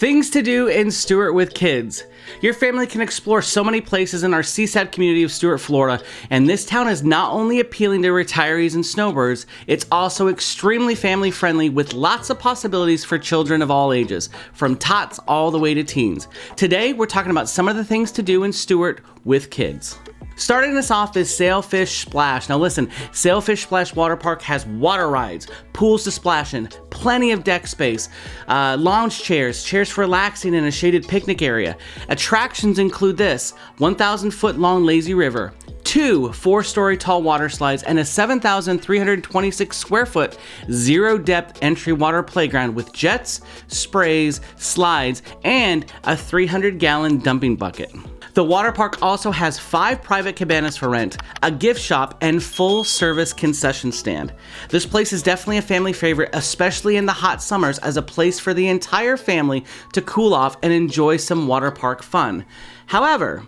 Things to do in Stuart with kids. Your family can explore so many places in our seaside community of Stuart, Florida, and this town is not only appealing to retirees and snowbirds, it's also extremely family friendly with lots of possibilities for children of all ages, from tots all the way to teens. Today, we're talking about some of the things to do in Stuart with kids. Starting us off is SAILFISH Splash. Now listen, SAILFISH Splash Water Park has water rides, pools to splash in, plenty of deck space, lounge chairs, chairs for relaxing in a shaded picnic area. Attractions include this: 1,000-foot long lazy river, 2 4-story tall water slides, and a 7,326 square foot zero-depth entry water playground with jets, sprays, slides, and a 300-gallon dumping bucket. The water park also has 5 private cabanas for rent, a gift shop, and full-service concession stand. This place is definitely a family favorite, especially in the hot summers, as a place for the entire family to cool off and enjoy some water park fun. However,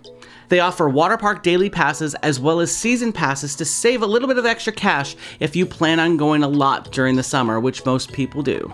they offer water park daily passes as well as season passes to save a little bit of extra cash if you plan on going a lot during the summer, which most people do.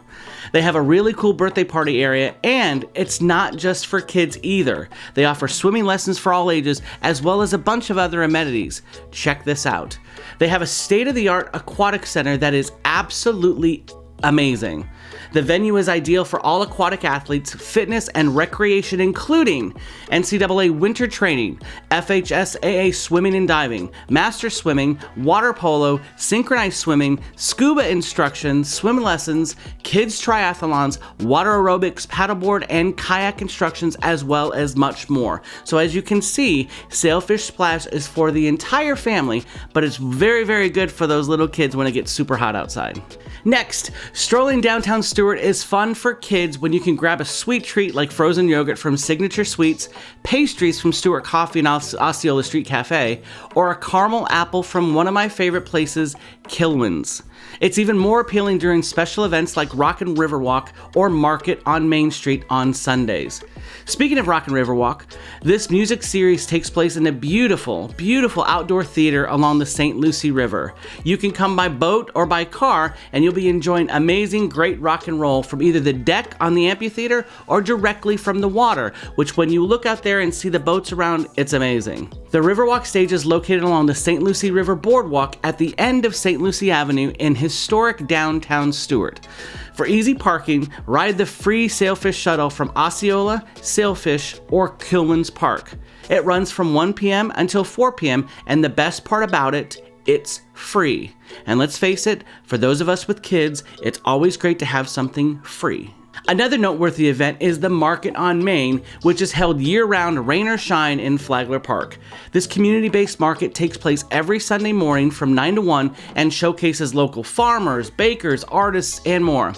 They have a really cool birthday party area, and it's not just for kids either. They offer swimming lessons for all ages as well as a bunch of other amenities. Check this out. They have a state-of-the-art aquatic center that is absolutely amazing. The venue is ideal for all aquatic athletes, fitness, and recreation, including NCAA winter training, FHSAA swimming and diving, master swimming, water polo, synchronized swimming, scuba instruction, swim lessons, kids triathlons, water aerobics, paddleboard, and kayak instructions, as well as much more. So as you can see, SAILFISH Splash is for the entire family, but it's very, very good for those little kids when it gets super hot outside. Next, strolling downtown Stuart is fun for kids when you can grab a sweet treat like frozen yogurt from Signature Sweets, pastries from Stuart Coffee and Osceola Street Cafe, or a caramel apple from one of my favorite places, Kilwin's. It's even more appealing during special events like Rockin' River Walk or Market on Main Street on Sundays. Speaking of Rockin' River Walk, this music series takes place in a beautiful, beautiful outdoor theater along the St. Lucie River. You can come by boat or by car, and you'll be enjoying amazing, great rock and roll from either the deck on the amphitheater or directly from the water, which when you look out there and see the boats around, it's amazing. The Riverwalk stage is located along the St. Lucie River Boardwalk at the end of St. Lucie Avenue in historic downtown Stuart. For easy parking, ride the free SAILFISH shuttle from Osceola, SAILFISH, or Kilwin's Park. It runs from 1 p.m. until 4 p.m., and the best part about it, it's free. And let's face it, for those of us with kids, it's always great to have something free. Another noteworthy event is the Market on Main, which is held year-round, rain or shine, in Flagler Park. This community-based market takes place every Sunday morning from 9 to 1 and showcases local farmers, bakers, artists, and more.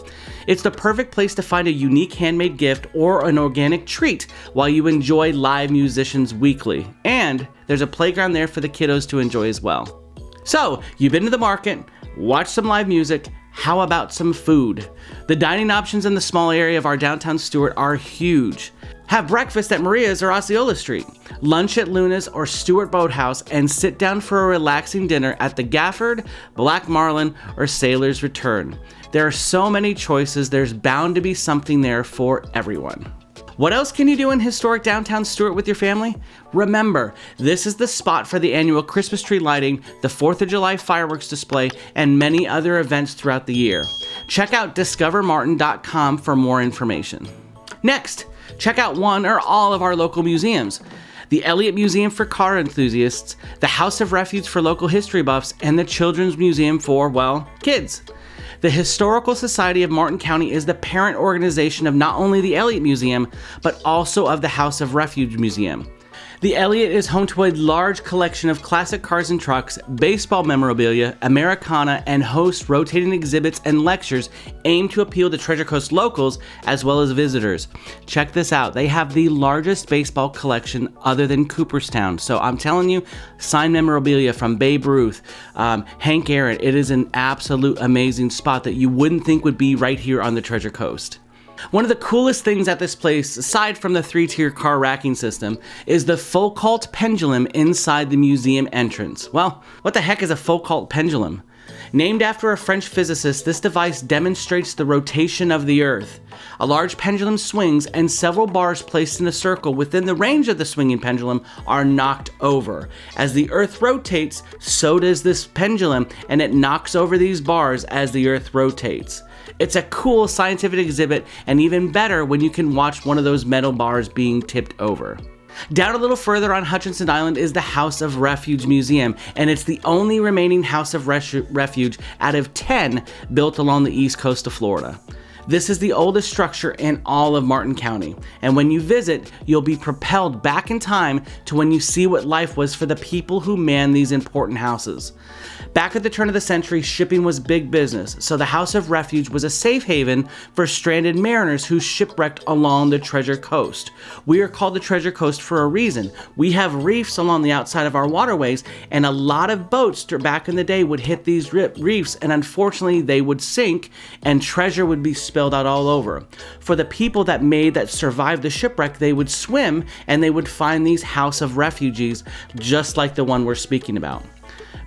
It's the perfect place to find a unique handmade gift or an organic treat while you enjoy live musicians weekly. And there's a playground there for the kiddos to enjoy as well. So, you've been to the market, watched some live music. How about some food? The dining options in the small area of our downtown Stuart are huge. Have breakfast at Maria's or Osceola Street, lunch at Luna's or Stuart Boathouse, and sit down for a relaxing dinner at the Gafford, Black Marlin, or Sailor's Return. There are so many choices, there's bound to be something there for everyone. What else can you do in historic downtown Stuart with your family? Remember, this is the spot for the annual Christmas tree lighting, the 4th of July fireworks display, and many other events throughout the year. Check out discovermartin.com for more information. Next, check out one or all of our local museums. The ELLIOTT Museum for car enthusiasts, the House of Refuge for local history buffs, and the Children's Museum for, well, kids. The Historical Society of Martin County is the parent organization of not only the ELLIOTT Museum, but also of the House of Refuge Museum. The ELLIOTT is home to a large collection of classic cars and trucks, baseball memorabilia, Americana, and hosts rotating exhibits and lectures aimed to appeal to Treasure Coast locals as well as visitors. Check this out. They have the largest baseball collection other than Cooperstown. So I'm telling you, signed memorabilia from Babe Ruth, Hank Aaron. It is an absolute amazing spot that you wouldn't think would be right here on the Treasure Coast. One of the coolest things at this place, aside from the 3-tier car racking system, is the Foucault pendulum inside the museum entrance. Well, what the heck is a Foucault pendulum? Named after a French physicist, this device demonstrates the rotation of the Earth. A large pendulum swings, and several bars placed in a circle within the range of the swinging pendulum are knocked over. As the Earth rotates, so does this pendulum, and it knocks over these bars as the Earth rotates. It's a cool scientific exhibit, and even better when you can watch one of those metal bars being tipped over. Down a little further on Hutchinson Island is the House of Refuge Museum, and it's the only remaining House of Refuge out of 10 built along the east coast of Florida. This is the oldest structure in all of Martin County, and when you visit, you'll be propelled back in time to when you see what life was for the people who manned these important houses. Back at the turn of the century, shipping was big business, so the House of Refuge was a safe haven for stranded mariners who shipwrecked along the Treasure Coast. We are called the Treasure Coast for a reason. We have reefs along the outside of our waterways, and a lot of boats back in the day would hit these reefs, and unfortunately they would sink, and treasure would be spilled out all over. For the people that survived the shipwreck, they would swim, and they would find these House of Refugees, just like the one we're speaking about.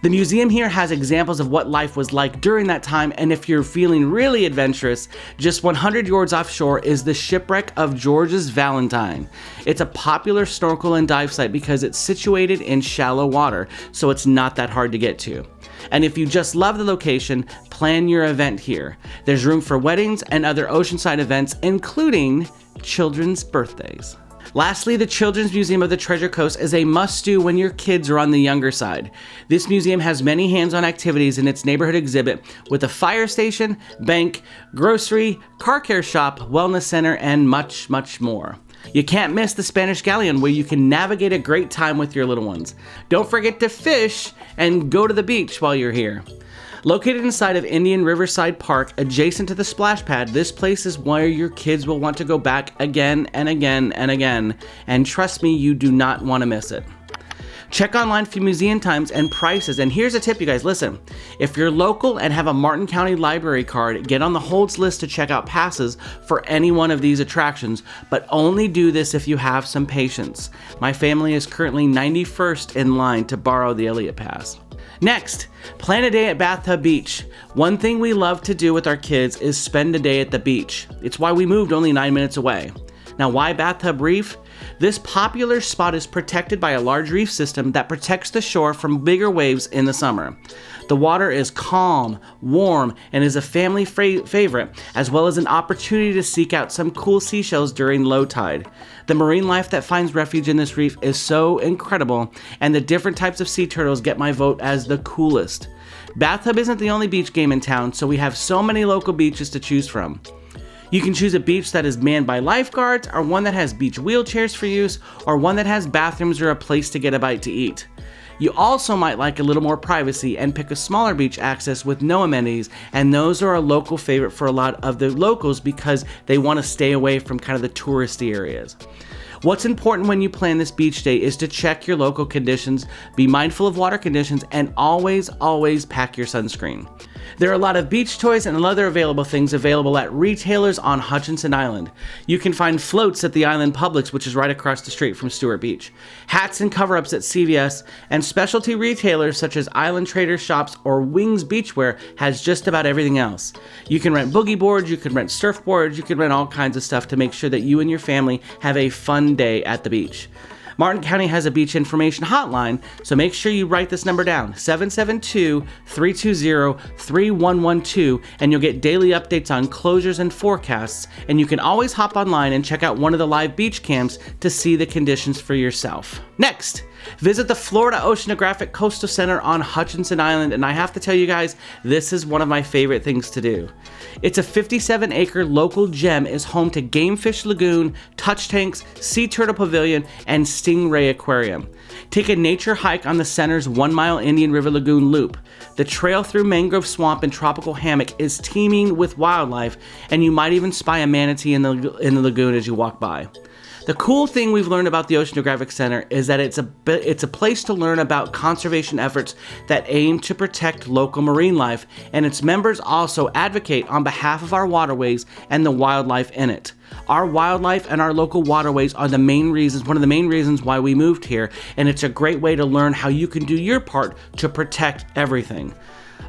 The museum here has examples of what life was like during that time, and if you're feeling really adventurous, just 100 yards offshore is the shipwreck of George's Valentine. It's a popular snorkel and dive site because it's situated in shallow water, so it's not that hard to get to. And if you just love the location, plan your event here. There's room for weddings and other oceanside events, including children's birthdays. Lastly, the Children's Museum of the Treasure Coast is a must-do when your kids are on the younger side. This museum has many hands-on activities in its neighborhood exhibit with a fire station, bank, grocery, car care shop, wellness center, and much, much more. You can't miss the Spanish Galleon, where you can navigate a great time with your little ones. Don't forget to fish and go to the beach while you're here. Located inside of Indian Riverside Park, adjacent to the splash pad, this place is where your kids will want to go back again and again and again, and trust me, you do not want to miss it. Check online for museum times and prices, and here's a tip, you guys, listen. If you're local and have a Martin County Library card, get on the holds list to check out passes for any one of these attractions, but only do this if you have some patience. My family is currently 91st in line to borrow the ELLIOTT pass. Next, plan a day at Bathtub Beach. One thing we love to do with our kids is spend a day at the beach. It's why we moved only 9 minutes away. Now, why Bathtub Reef? This popular spot is protected by a large reef system that protects the shore from bigger waves in the summer. The water is calm, warm, and is a family favorite, as well as an opportunity to seek out some cool seashells during low tide. The marine life that finds refuge in this reef is so incredible, and the different types of sea turtles get my vote as the coolest. Bathtub isn't the only beach game in town, so we have so many local beaches to choose from. You can choose a beach that is manned by lifeguards, or one that has beach wheelchairs for use, or one that has bathrooms or a place to get a bite to eat. You also might like a little more privacy and pick a smaller beach access with no amenities, and those are a local favorite for a lot of the locals because they want to stay away from kind of the touristy areas. What's important when you plan this beach day is to check your local conditions, be mindful of water conditions, and always pack your sunscreen. There are a lot of beach toys and other available things available at retailers on Hutchinson Island. You can find floats at the Island Publix, which is right across the street from Stuart Beach, hats and cover-ups at CVS, and specialty retailers such as Island Trader Shops or Wings Beachwear has just about everything else. You can rent boogie boards, you can rent surfboards, you can rent all kinds of stuff to make sure that you and your family have a fun day at the beach. Martin County has a beach information hotline, so make sure you write this number down, 772-320-3112, and you'll get daily updates on closures and forecasts, and you can always hop online and check out one of the live beach camps to see the conditions for yourself. Next, visit the Florida Oceanographic Coastal Center on Hutchinson Island, and I have to tell you guys, this is one of my favorite things to do. It's a 57-acre local gem, is home to Gamefish Lagoon, touch tanks, sea turtle pavilion, and stingray aquarium. Take a nature hike on the center's 1-mile Indian River Lagoon loop. The trail through mangrove swamp and tropical hammock is teeming with wildlife, and you might even spy a manatee in the lagoon as you walk by. The cool thing we've learned about the Oceanographic Center is that it's a place to learn about conservation efforts that aim to protect local marine life, and its members also advocate on behalf of our waterways and the wildlife in it. Our wildlife and our local waterways are one of the main reasons why we moved here, and it's a great way to learn how you can do your part to protect everything.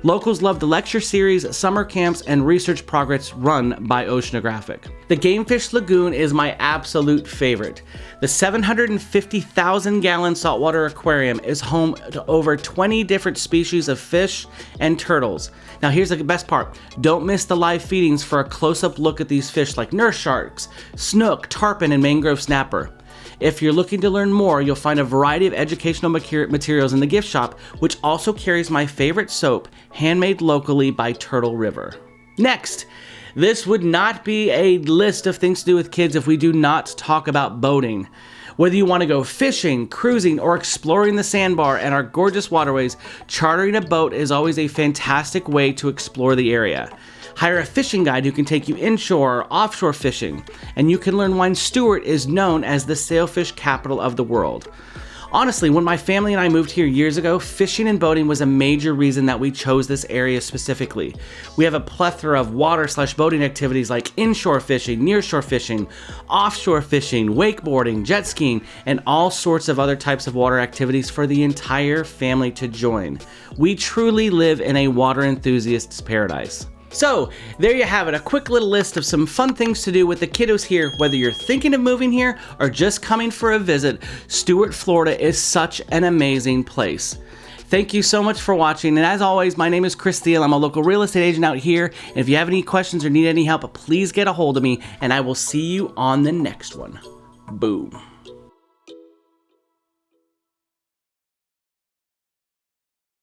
Locals love the lecture series, summer camps, and research projects run by Oceanographic. The Gamefish Lagoon is my absolute favorite. The 750,000-gallon saltwater aquarium is home to over 20 different species of fish and turtles. Now here's the best part. Don't miss the live feedings for a close-up look at these fish like nurse sharks, snook, tarpon, and mangrove snapper. If you're looking to learn more, you'll find a variety of educational materials in the gift shop, which also carries my favorite soap, handmade locally by Turtle River. Next, this would not be a list of things to do with kids if we do not talk about boating. Whether you want to go fishing, cruising, or exploring the sandbar and our gorgeous waterways, chartering a boat is always a fantastic way to explore the area. Hire a fishing guide who can take you inshore or offshore fishing, and you can learn why Stuart is known as the sailfish capital of the world. Honestly, when my family and I moved here years ago, fishing and boating was a major reason that we chose this area specifically. We have a plethora of water/boating activities like inshore fishing, nearshore fishing, offshore fishing, wakeboarding, jet skiing, and all sorts of other types of water activities for the entire family to join. We truly live in a water enthusiast's paradise. So, there you have it, a quick little list of some fun things to do with the kiddos here. Whether you're thinking of moving here or just coming for a visit, Stuart, Florida is such an amazing place. Thank you so much for watching, and as always, my name is Chris Steele. I'm a local real estate agent out here, and if you have any questions or need any help, please get a hold of me, and I will see you on the next one. Boom.